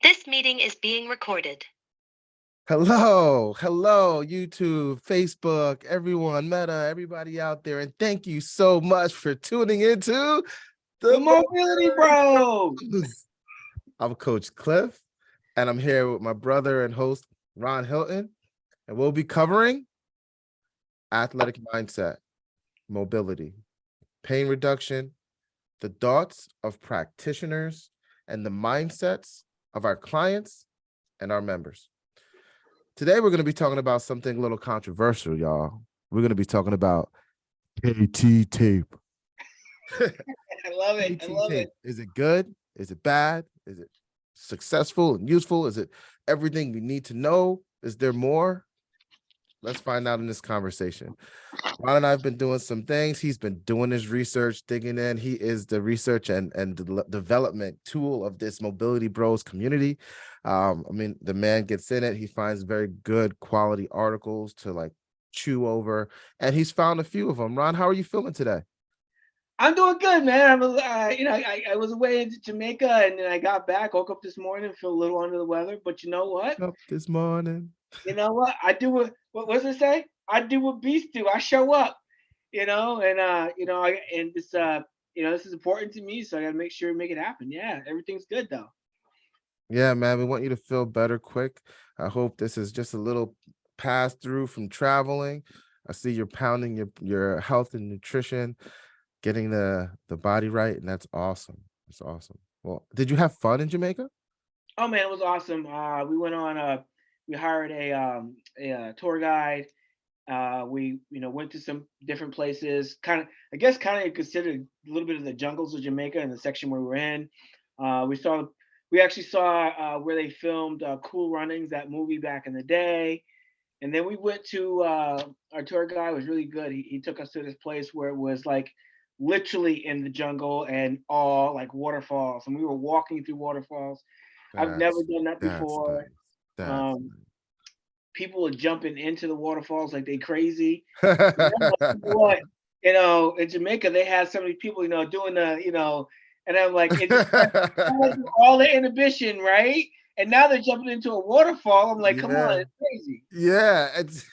This meeting is being recorded. Hello, YouTube, Facebook, everyone, Meta, everybody out there, and thank you so much for tuning into The the Mobility Bros. Bros. I'm Coach Clif, and I'm here with my brother and host Ron Hilton, and we'll be covering athletic mindset, mobility, pain reduction, the thoughts of practitioners, and the mindsets of our clients and our members. Today, we're going to be talking about something a little controversial, y'all. We're going to be talking about KT tape. I love it. I KT love tape. it. Is it good? Is it bad? Is it successful and useful? Is it everything we need to know? Is there more? Let's find out in this conversation. Ron and I have been doing some things. He's been doing his research, digging in. He is the research and development tool of this Mobility Bros community. The man gets in it. He finds very good quality articles to like chew over, and he's found a few of them. Ron, how are you feeling today? I'm doing good, man. I was away in Jamaica, and then I got back. Woke up this morning, feel a little under the weather. But you know what? Up this morning. You know what? I do what does it say? I do what beasts do. I show up. This is important to me, so I got to make sure to make it happen. Yeah, everything's good though. Yeah, man, we want you to feel better quick. I hope this is just a little pass through from traveling. I see you're pounding your health and nutrition, getting the body right, and that's awesome. That's awesome. Well, did you have fun in Jamaica? Oh man, it was awesome. We went on we hired a tour guide. We went to some different places. Kind of considered a little bit of the jungles of Jamaica in the section where we were in. We saw we actually saw where they filmed Cool Runnings, that movie back in the day. And then we went to our tour guide was really good. He took us to this place where it was like literally in the jungle and all like waterfalls, and we were walking through waterfalls. I've never That's done that that's before. nice. That's Um, People are jumping into the waterfalls like they crazy. And I'm like, nice. you know what? In Jamaica, they had so many people, doing and I'm like, it just like all the inhibition, right? And now they're jumping into a waterfall. I'm like, come on, Yeah. it's crazy. Yeah, it's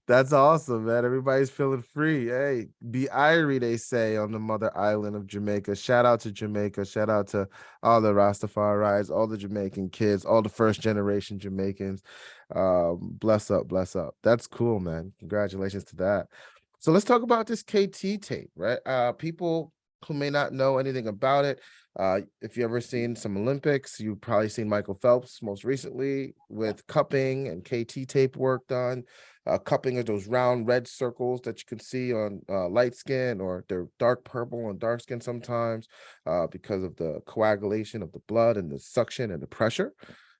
that's awesome, man. Everybody's feeling free. Hey, be irie, they say on the mother island of Jamaica. Shout out to Jamaica. Shout out to all the Rastafari's, all the Jamaican kids, all the first generation Jamaicans. Bless up, bless up. That's cool, man. Congratulations to that. So let's talk about this KT tape, right? People who may not know anything about it. If you ever seen some Olympics, you've probably seen Michael Phelps most recently with cupping and KT tape work done. Cupping are those round red circles that you can see on light skin, or they're dark purple on dark skin sometimes because of the coagulation of the blood and the suction and the pressure.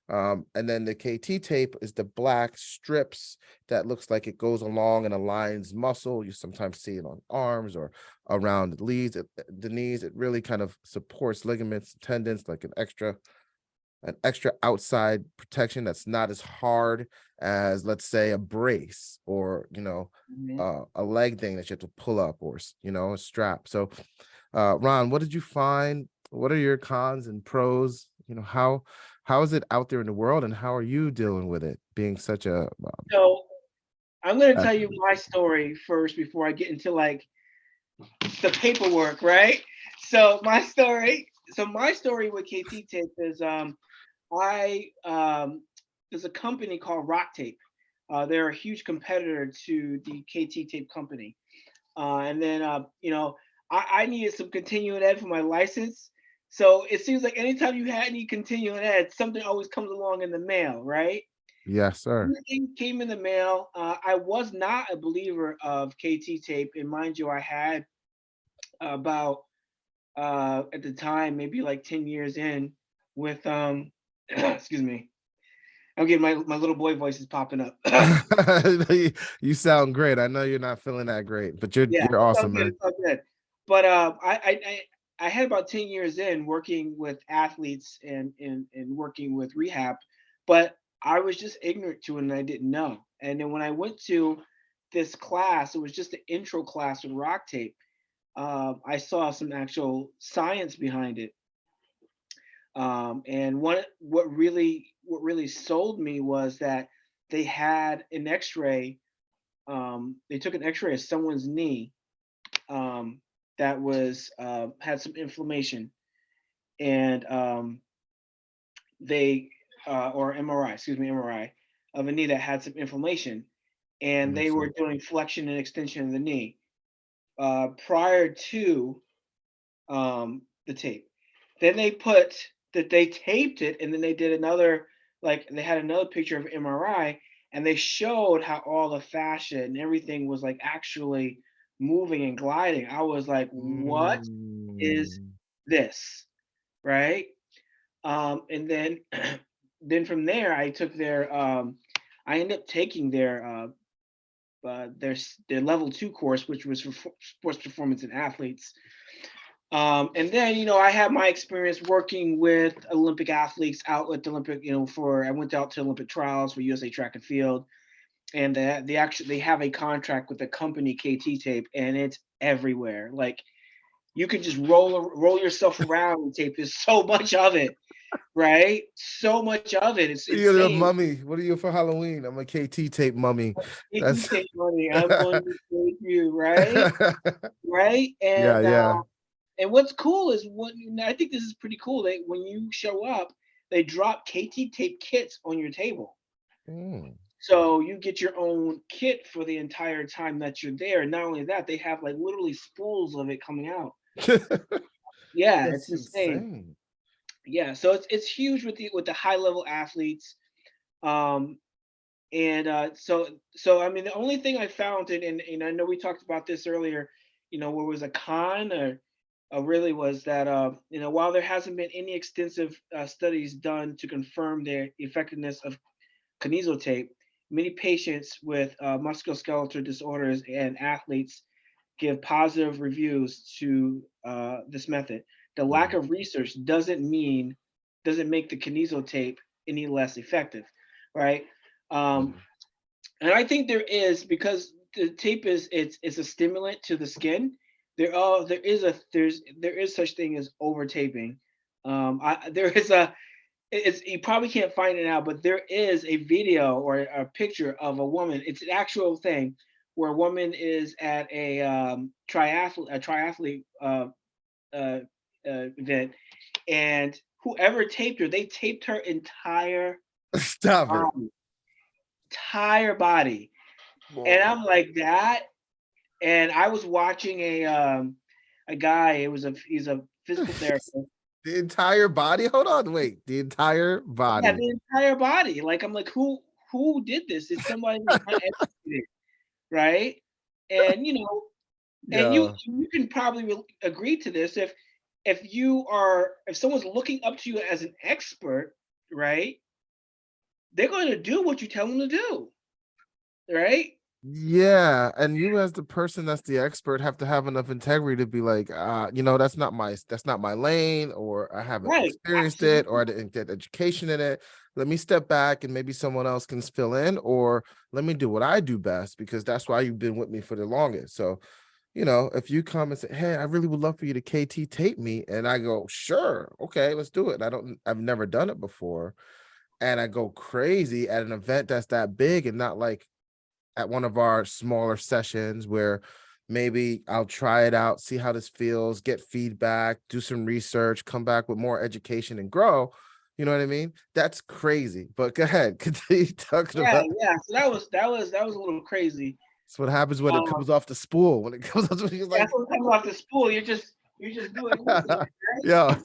And then the KT tape is the black strips that looks like it goes along and aligns muscle. You sometimes see it on arms or around the knees. It really kind of supports ligaments, tendons, like an extra outside protection that's not as hard as, let's say, a brace or Mhm. a leg thing that you have to pull up, or a strap. So Ron, what did you find? What are your cons and pros? How is it out there in the world, and how are you dealing with it being such a So I'm gonna tell you athlete? my story first before I get into like the paperwork, right? So my story with KT Tape is I there's a company called Rock Tape. They're a huge competitor to the KT Tape company. And then I needed some continuing ed for my license. So it seems like anytime you had any continuing ed, something always comes along in the mail, right? Yes, sir. Everything came in the mail. I was not a believer of KT tape, and mind you, I had about at the time maybe like 10 years in with excuse me. I'm getting my little boy voice is popping up. You sound great. I know you're not feeling that great, but you're Yeah, you're it's all awesome, good. man. It's all good. But I had about 10 years in working with athletes and working with rehab, but I was just ignorant to it and I didn't know. And then when I went to this class, it was just an intro class with rock tape. I saw some actual science behind it. And what really sold me was that they had an X-ray. They took an X-ray of someone's knee that was had some inflammation, and they or MRI, excuse me, MRI of a knee that had some inflammation, and Makes they were sense. doing flexion and extension of the knee prior to the tape. Then they taped it, and then they did another, like they had another picture of MRI, and they showed how all the fascia and everything was like actually moving and gliding. I was like, what is Mm. this? Right? And then then from there I ended up taking their level 2 course, which was for sports performance and athletes. And then, I had my experience working with Olympic athletes out at the Olympic, I went out to Olympic trials for USA Track and Field, and they have a contract with the company KT Tape, and it's everywhere. Like you could just roll yourself around and tape. There's so much of it, right? So much of it. It's You're a insane. mummy. What are you for Halloween? I'm a KT tape mummy. KT That's Tape money. I'm going to take you, right? Right? yeah, yeah. And what's cool is I think this is pretty cool. When you show up, they drop KT Tape kits on your table. Mm. So you get your own kit for the entire time that you're there. And not only that, they have like literally spools of it coming out. Yeah, it's That's insane. insane. Yeah, so it's huge with the high level athletes. Um, and so I mean, the only thing I found, and I know we talked about this earlier, what was a con or really was that while there hasn't been any extensive studies done to confirm the effectiveness of Kinesio tape, many patients with musculoskeletal disorders and athletes give positive reviews to this method. The lack Mm, of research doesn't make the Kinesio tape any less effective, right? Um, mm. and I think there is, because the tape it's a stimulant to the skin. There is such thing as over taping. There is a it's You probably can't find it now, but there is a video or a picture of a woman. It's an actual thing where a woman is at a triathlete uh, event, and whoever taped her, they taped her Stop it. body, entire body, and Whoa. I'm like that. And I was watching a guy. He's a physical therapist. The entire body? Hold on, wait. The entire Yeah, body. the entire body. Like I'm like, who did this? It's somebody who's uneducated, right? And Yeah. you can probably agree to this, if someone's looking up to you as an expert, right? They're going to do what you tell them to do, right? Yeah, and you as the person that's the expert have to have enough integrity to be like, that's not my lane, or I haven't Right. experienced it, or I Absolutely. didn't get education in it. Let me step back and maybe someone else can fill in, or let me do what I do best because that's why you've been with me for the longest. So, if you come and say, "Hey, I really would love for you to KT tape me," and I go, "Sure, okay, let's do it." I've never done it before, and I go crazy at an event that's that big and not like at one of our smaller sessions where maybe I'll try it out, see how this feels, get feedback, do some research, come back with more education and grow. You know what I mean? That's crazy. But go ahead, continue talking Yeah, about. yeah. So that was a little crazy. That's what happens when it Um, comes off the spool. When it comes off, you're yeah, like, so comes off the spool. You're just doing this, right? yeah,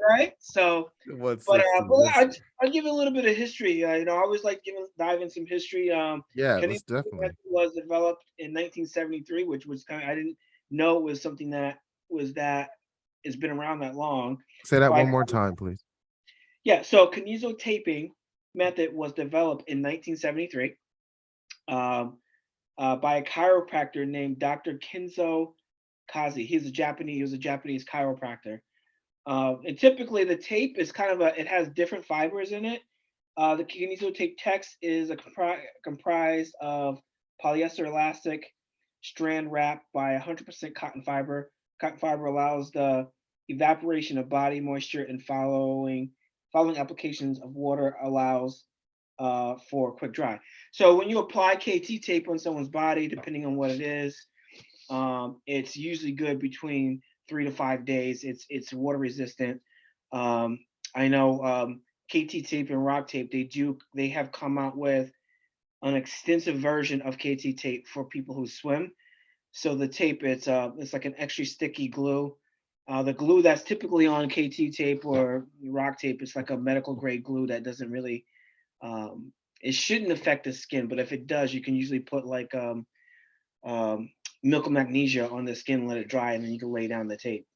Right. So, but 160. I Listen, I'll give you a little bit of history. I always like dive in some history. yeah, Kenny let's definitely was developed in 1973, which was I didn't know it was something that has been around that long. say that By one more time, please. Yeah, so Kinesio taping method was developed in 1973 um, by a chiropractor named Dr. Kenzo Kazi. He was a Japanese chiropractor. And typically the tape is it has different fibers in it. The Kinesio tape text is comprised of polyester elastic strand wrapped by 100% cotton fiber. Cotton fiber allows the evaporation of body moisture, and following applications of water allows for quick dry. So when you apply KT tape on someone's body, depending on what it is, it's usually good between 3 to 5 days. It's water resistant. Um, I know KT tape and rock tape. They have come out with an extensive version of KT tape for people who swim. So the tape, it's like an extra sticky glue. The glue that's typically on KT tape or rock tape, it's like a medical grade glue that doesn't really, it shouldn't affect the skin, but if it does, you can usually put like um, milk of magnesia on the skin, let it dry, and then you can lay down the tape.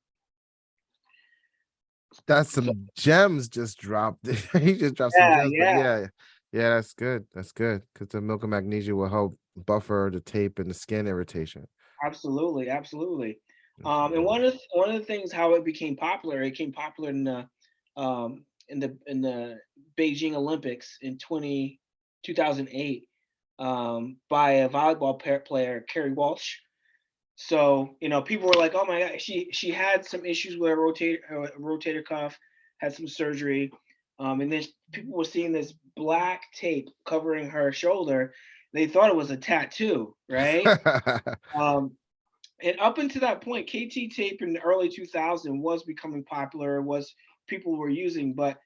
That's So, some gems just dropped. He just dropped some yeah, gems, but yeah, yeah, that's good. That's good because the milk of magnesia will help buffer the tape and the skin irritation. absolutely, absolutely. And Absolutely. one of the things how it became popular in the Beijing Olympics in 2008 by a volleyball player, Carrie Walsh. So people were like, "Oh my God, she had some issues with a rotator cuff, had some surgery, and then people were seeing this black tape covering her shoulder. They thought it was a tattoo, right? Um, and up until that point, KT tape in the early 2000 was becoming popular, was people were using, but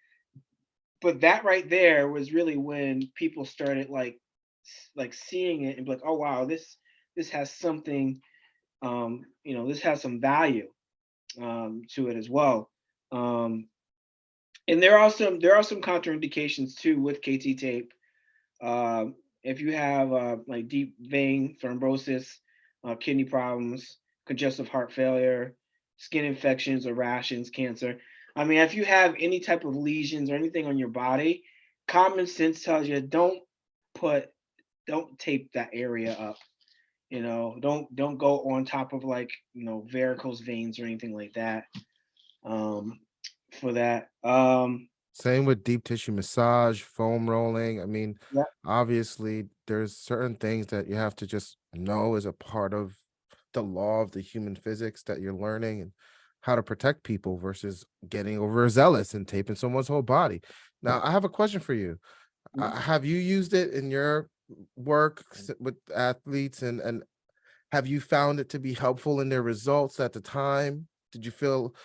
that right there was really when people started like seeing it and be like, oh wow, this has something, this has some value to it as well. Um, and there are some contraindications too with KT tape. If you have like deep vein thrombosis, kidney problems, congestive heart failure, skin infections or rashes, cancer. I mean, if you have any type of lesions or anything on your body, common sense tells you put don't tape that area up. Don't go on top of like varicose veins or anything like that. Um, for that. Same with deep tissue massage, foam rolling. I mean, Yeah. obviously, there's certain things that you have to just know as a part of the law of the human physics that you're learning and how to protect people versus getting overzealous and taping someone's whole body. Now, I have a question for you. Mhm. Have you used it in your work with athletes and have you found it to be helpful in their results at the time? Did you feel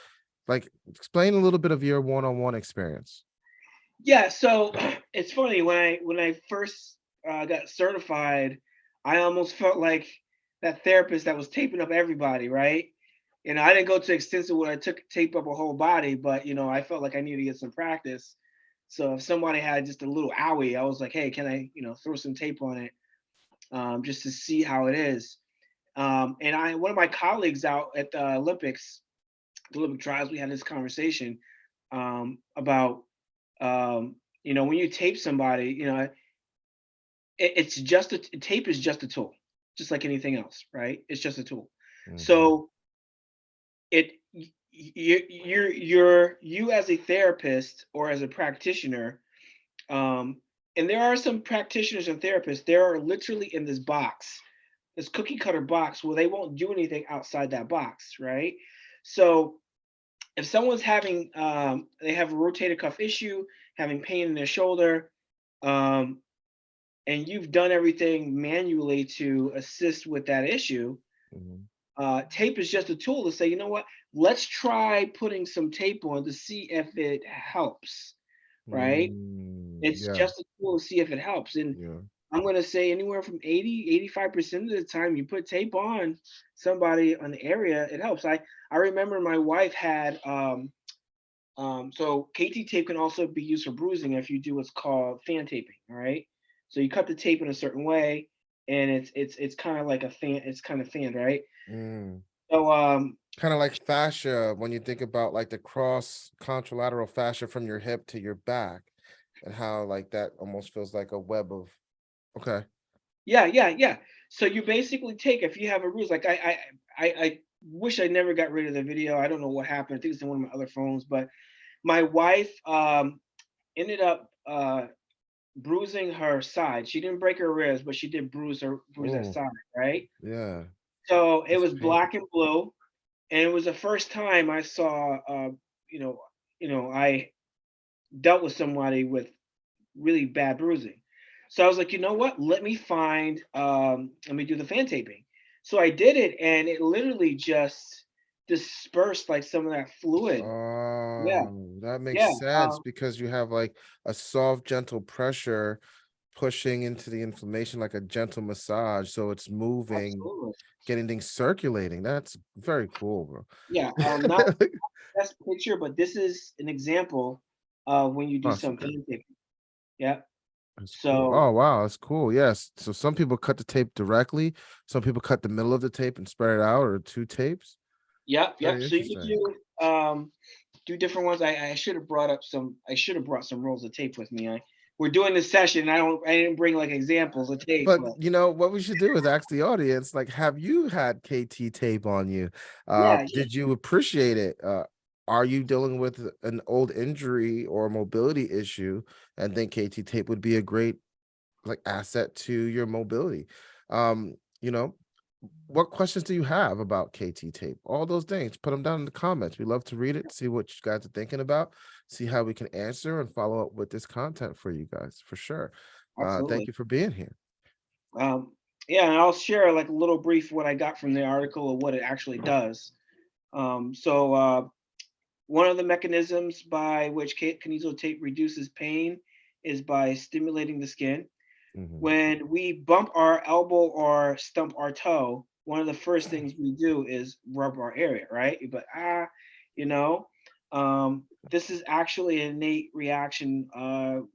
like explain a little bit of your one-on-one experience? Yeah, so it's funny when I first got certified, I almost felt like that therapist that was taping up everybody, right? I didn't go to extensive where I took tape up a whole body, but I felt like I needed to get some practice. So if somebody had just a little owie, I was like, hey, can I throw some tape on it just to see how it is? And one of my colleagues out at the Olympics, the Olympic trials, we had this conversation about when you tape somebody, it's just tape is just a tool, just like anything else, right? It's just a tool. Mhm. So it you as a therapist or as a practitioner, and there are some practitioners and therapists. They are literally in this box, this cookie cutter box, where they won't do anything outside that box, right? So if someone's they have a rotator cuff issue, having pain in their shoulder, um, and you've done everything manually to assist with that issue, Mhm. tape is just a tool to say, you know what, let's try putting some tape on to see if it helps, right? It's Yeah, just a tool to see if it helps. And yeah. I'm going to say anywhere from 80, 85% of the time you put tape on somebody on the area, it helps. I remember my wife had, so KT tape can also be used for bruising if you do what's called fan taping. All right. So you cut the tape in a certain way, and it's kind of like a fan. It's kind of fanned, right? Mm. So Kind of like fascia when you think about like the cross contralateral fascia from your hip to your back and how like that almost feels like a web of okay. yeah, yeah, yeah. So you basically take, if you have a bruise, like I wish I never got rid of the video. I don't know what happened. I think it's in one of my other phones, but my wife ended up bruising her side. She didn't break her ribs, but she did bruise that Oh, side, right? yeah. So it That's was pain. black and blue. and it was the first time I saw, you know, I dealt with somebody with really bad bruising. So I was like, you know what? Let me do the fan taping. So I did it, and it literally just dispersed like some of that fluid. Yeah, That makes yeah, sense because you have like a soft, gentle pressure pushing into the inflammation like a gentle massage. So it's moving, absolutely. getting things circulating. That's very cool, Yeah, not bro. best picture, but this is an example of when you do some Awesome. fan taping. Yeah. That's cool. So, Oh wow, that's cool. Yes. So some people cut the tape directly, some people cut the middle of the tape and spread it out, or two tapes. yep, yep. Very So you could interesting. do different ones. I should have brought up some. I should have brought some rolls of tape with me. We're doing this session. I didn't bring like examples of tape, But but you know what we should do is ask the audience, like, have you had KT tape on you? yeah, yeah, Did you appreciate it? Are you dealing with an old injury or mobility issue and think KT tape would be a great like asset to your mobility? You know, what questions do you have about KT tape? All those things, put them down in the comments. We love to read it, see what you guys are thinking about, see how we can answer and follow up with this content for you guys for sure. Thank absolutely. you for being here. Um, yeah, and I'll share like a little brief what I got from the article of what it actually does. One of the mechanisms by which kinesio tape reduces pain is by stimulating the skin. Mhm. When we bump our elbow or stump our toe, one of the first things we do is rub our area, right? But you know, this is actually an innate reaction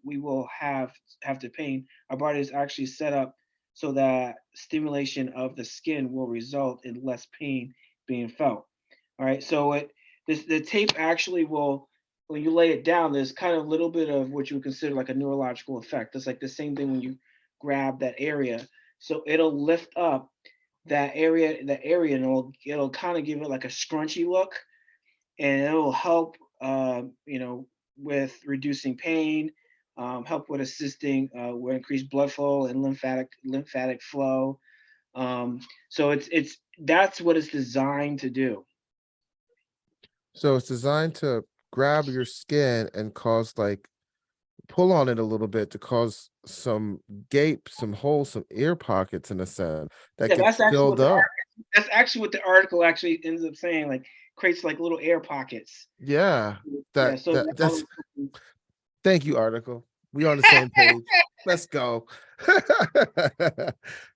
we will have to pain. Our body is actually set up so that stimulation of the skin will result in less pain being felt. All right, so the tape actually will, when you lay it down, there's kind of a little bit of what you would consider like a neurological effect. It's like the same thing when you grab that area. So it'll lift up that area, and it'll kind of give it like a scrunchy look, and it'll help with reducing pain, help with assisting with increased blood flow and lymphatic flow. So it's that's what it's designed to do. So it's designed to grab your skin and cause like pull on it a little bit to cause some gape, some holes, some ear pockets in a sense that Yeah, gets filled up. that's actually what the article actually ends up saying. Like creates like little air pockets. Yeah. Yeah, That so that that all that's thank you, article. We on the same page. Let's go.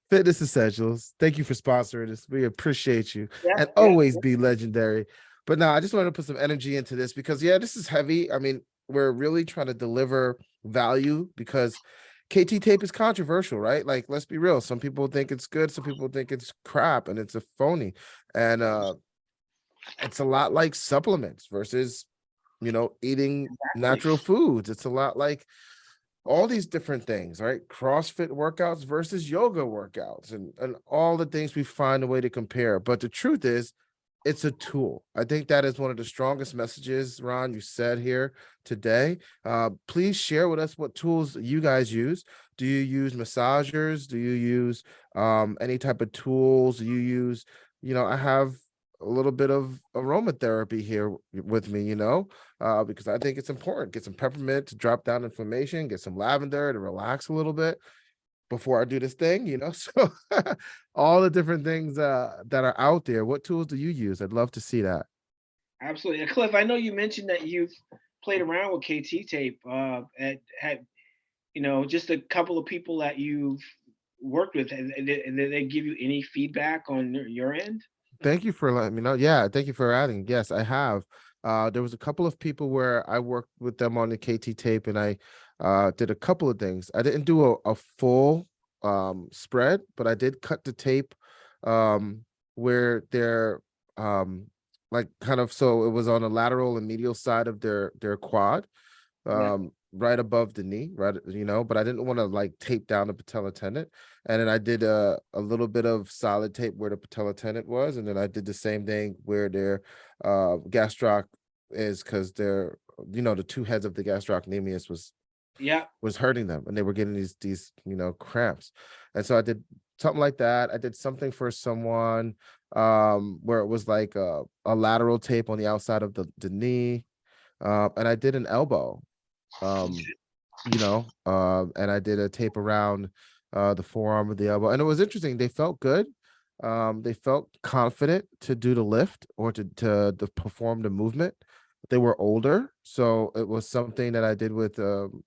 Fitness Essentials. Thank you for sponsoring this. We appreciate you yeah, and yeah, always be legendary. But now I just want to put some energy into this because yeah, this is heavy. I mean, we're really trying to deliver value because KT tape is controversial, right? Like, let's be real. Some people think it's good, some people think it's crap and it's a phony. And it's a lot like supplements versus eating exactly. natural foods. It's a lot like all these different things, right? CrossFit workouts versus yoga workouts and all the things we find a way to compare. But the truth is, it's a tool. I think that is one of the strongest messages, Ron, you said here today. Please share with us what tools you guys use. Do you use massagers? Do you use any type of tools? Do you use, I have a little bit of aromatherapy here with me, because I think it's important. Get some peppermint to drop down inflammation, get some lavender to relax a little bit before I do this thing, So all the different things that are out there. What tools do you use? I'd love to see that. Absolutely. Cliff, I know you mentioned that you've played around with KT tape. Had just a couple of people that you've worked with, and did they give you any feedback on your end? Thank you for letting me know. Yeah, thank you for adding. Yes, I have. There was a couple of people where I worked with them on the KT tape, and I did a couple of things. I didn't do a full spread, but I did cut the tape where they're like kind of so it was on the lateral and medial side of their quad, Yeah. right above the knee, right, but I didn't want to like tape down the patella tendon. And then I did a little bit of solid tape where the patella tendon was, and then I did the same thing where their gastroc is, because they're the two heads of the gastrocnemius was Yeah. hurting them and they were getting these cramps. And so I did something like that. I did something for someone where it was like a lateral tape on the outside of the knee. And I did an elbow. Um, and I did a tape around the forearm of the elbow, and it was interesting. They felt good. They felt confident to do the lift or to perform the movement. They were older, so it was something that I did with an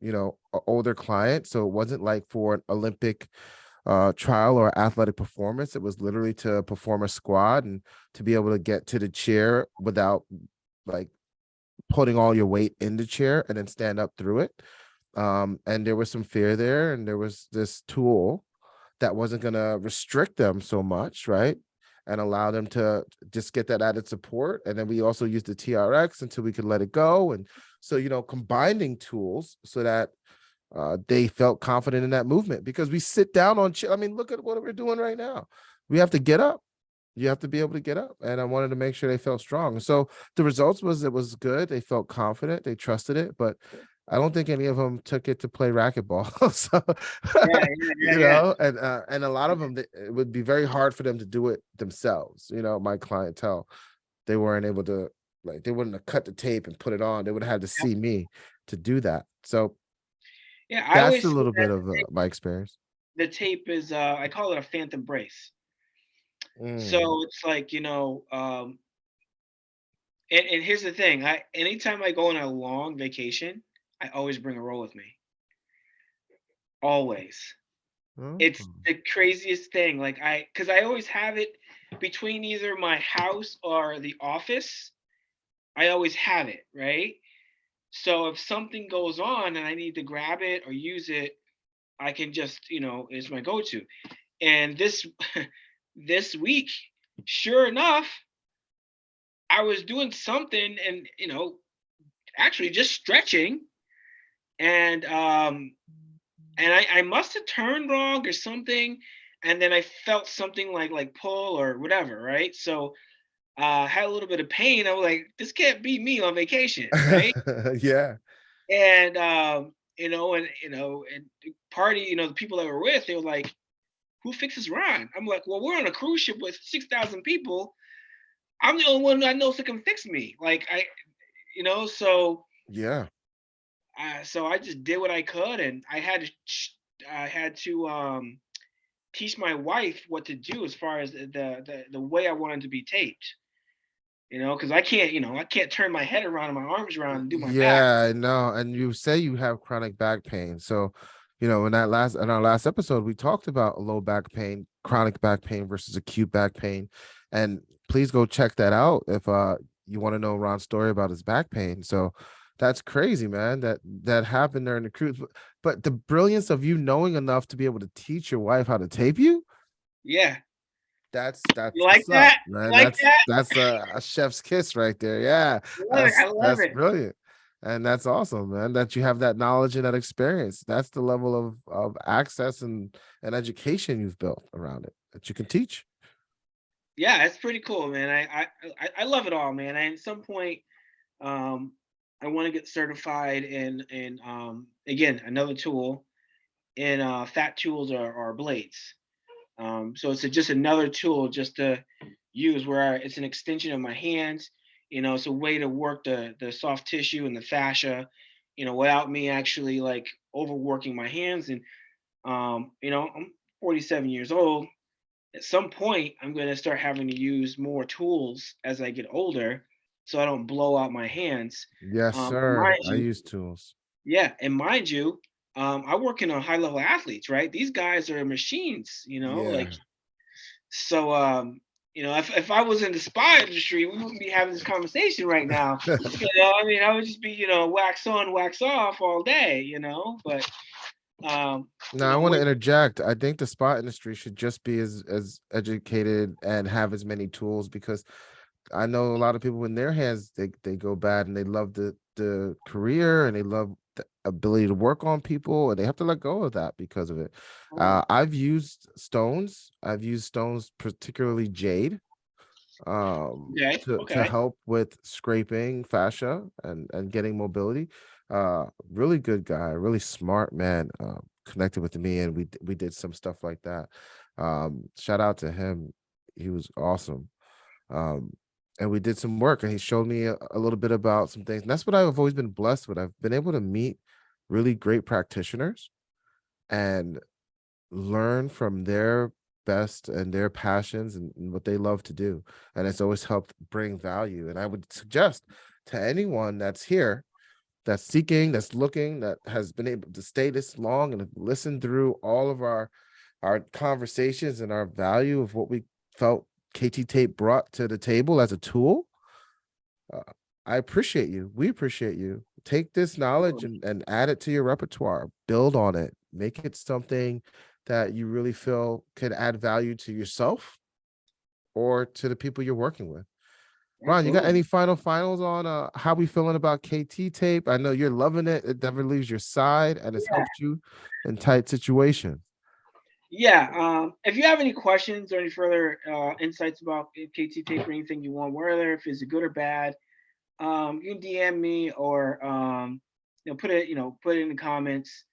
older client. So it wasn't like for an Olympic trial or athletic performance. It was literally to perform a squat and to be able to get to the chair without like putting all your weight in the chair and then stand up through it. And there was some fear there, and there was this tool that wasn't going to restrict them so much, right? And allow them to just get that added support. And then we also used the TRX until we could let it go. And so, combining tools so that they felt confident in that movement, because we sit down on chair. I mean, look at what we're doing right now. We have to get up. You have to be able to get up. And I wanted to make sure they felt strong. So the results was it was good. They felt confident. They trusted it. But I don't think any of them took it to play racquetball. So, Yeah. and a lot of them, it would be very hard for them to do it themselves. My clientele, they weren't able to, like, they wouldn't have cut the tape and put it on. They would have had to see me to do that. So Yeah, I that's a always say little that bit of my experience. the tape is I call it a phantom brace. Mm. So it's like, and here's the thing, anytime I go on a long vacation, I always bring a roll with me. Always. Oh. It's the craziest thing. Like because I always have it between either my house or the office. I always have it, right? So if something goes on and I need to grab it or use it, I can just, it's my go-to. And this this week, sure enough, I was doing something and actually just stretching, and I must have turned wrong or something, and then I felt something like pull or whatever, right? So had a little bit of pain. I was like, this can't be me on vacation, right? Yeah. And and the party, the people that were with, they were like, who fixes Ron? I'm like, well, we're on a cruise ship with 6,000 people. I'm the only one that knows that can fix me. Like so Yeah. so I just did what I could, and I had to teach my wife what to do as far as the way I wanted to be taped. Because I can't turn my head around and my arms around and do my back. Yeah, I know. And you say you have chronic back pain. So, in our last episode, we talked about low back pain, chronic back pain versus acute back pain. And please go check that out if you want to know Ron's story about his back pain. So that's crazy, man. That happened during the cruise. But the brilliance of you knowing enough to be able to teach your wife how to tape you, Yeah, that's you like what's up, that? You man. like that? That's a chef's kiss right there. Yeah, I love it. I love that's it. brilliant, and that's awesome, man. That you have that knowledge and that experience. That's the level of access and education you've built around it that you can teach. Yeah, it's pretty cool, man. I love it all, man. And at some point, um, I want to get certified in again another tool in fat tools or blades. So it's just another tool just to use where it's an extension of my hands. It's a way to work the soft tissue and the fascia, without me actually like overworking my hands. And I'm 47 years old. At some point, I'm going to start having to use more tools as I get older, so I don't blow out my hands. Yes, sir. Mind I you, use tools. yeah, and mind you, I work in a high level athletes, right? These guys are machines, like Yeah. so. If I was in the spa industry, we wouldn't be having this conversation right now. I mean, I would just be, wax on, wax off all day, But Now, I want to when interject. I think the spa industry should just be as educated and have as many tools, because I know a lot of people when their hands they go bad and they love the career and they love the ability to work on people, and they have to let go of that because of it. I've used stones. I've used stones, particularly jade, okay, to okay, help with scraping fascia and getting mobility. Really good guy, really smart man. Connected with me, and we did some stuff like that. Shout out to him. He was awesome. Um, and we did some work, and he showed me a little bit about some things. And that's what I've always been blessed with. I've been able to meet really great practitioners and learn from their best and their passions and what they love to do. And it's always helped bring value. And I would suggest to anyone that's here, that's seeking, that's looking, that has been able to stay this long and listen through all of our conversations and our value of what we felt KT Tape brought to the table as a tool. I appreciate you. We appreciate you. Take this knowledge and add it to your repertoire. Build on it. Make it something that you really feel could add value to yourself or to the people you're working with. Ron, you got any finals on how we feeling about KT Tape? I know you're loving it. It never leaves your side and it's helped you in tight situations. Yeah. If you have any questions or any further insights about KT Tape or anything you want, whether if it's good or bad, you can DM me or put it in the comments.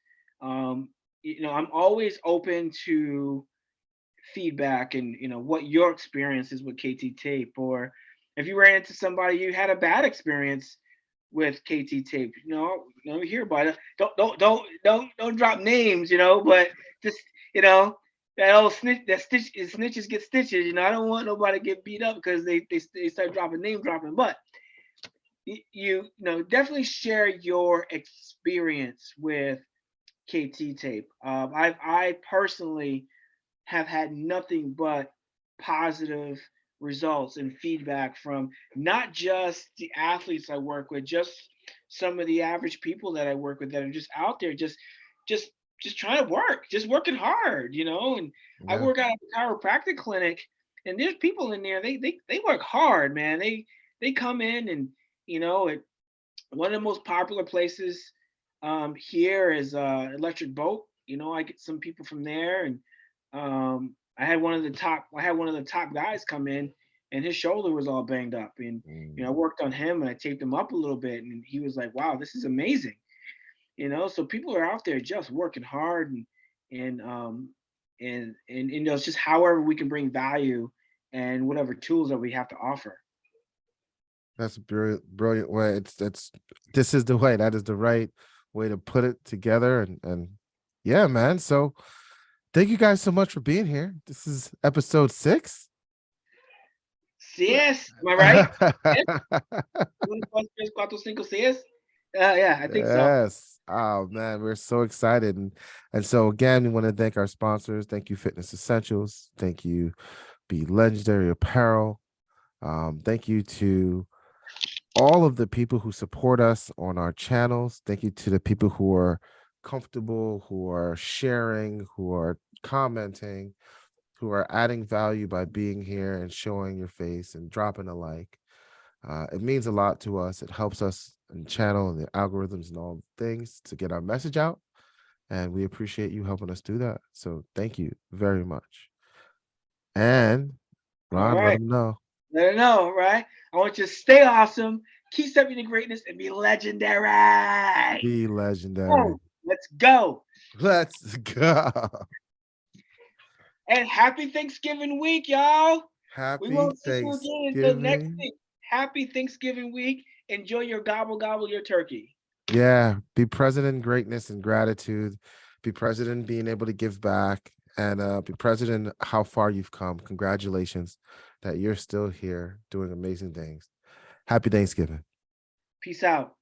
I'm always open to feedback and what your experience is with KT Tape, or if you ran into somebody you had a bad experience with KT Tape, hear about it. Don't drop names, but just that old snitches get stitches. I don't want nobody to get beat up because they start dropping name dropping, but definitely share your experience with KT Tape. I personally have had nothing but positive results and feedback from not just the athletes I work with, just some of the average people that I work with that are just out there, just trying to work, just working hard, And I work out at a chiropractic clinic, and there's people in there. They work hard, man. They come in and one of the most popular places here is Electric Boat. I get some people from there, and I had one of the top guys come in, and his shoulder was all banged up, and I worked on him and I taped him up a little bit, and he was like, "Wow, this is amazing." So people are out there just working hard, and it's just however we can bring value and whatever tools that we have to offer. That's a brilliant way. This is the way. That is the right way to put it together. And yeah, man. So thank you guys so much for being here. This is episode 6. Yes, am I right? Yeah, I think so. Yes. Oh man, we're so excited. And so again, we want to thank our sponsors. Thank you, Fitness Essentials. Thank you, Be Legendary Apparel. Thank you to all of the people who support us on our channels. Thank you to the people who are comfortable, who are sharing, who are commenting, who are adding value by being here and showing your face and dropping a like. It means a lot to us. It helps us in channel and the algorithms and all things to get our message out. And we appreciate you helping us do that. So thank you very much. And Ron, let them know. Let it know, right? I want you to stay awesome, keep stepping to greatness, and be legendary. Be legendary. Oh, let's go. Let's go. And happy Thanksgiving week, y'all. We Happy won't see you again until next Thanksgiving. week. Happy Thanksgiving week. Enjoy your gobble your turkey. Yeah, be present in greatness and gratitude. Be present in being able to give back, and be present in how far you've come. Congratulations that you're still here doing amazing things. Happy Thanksgiving. Peace out.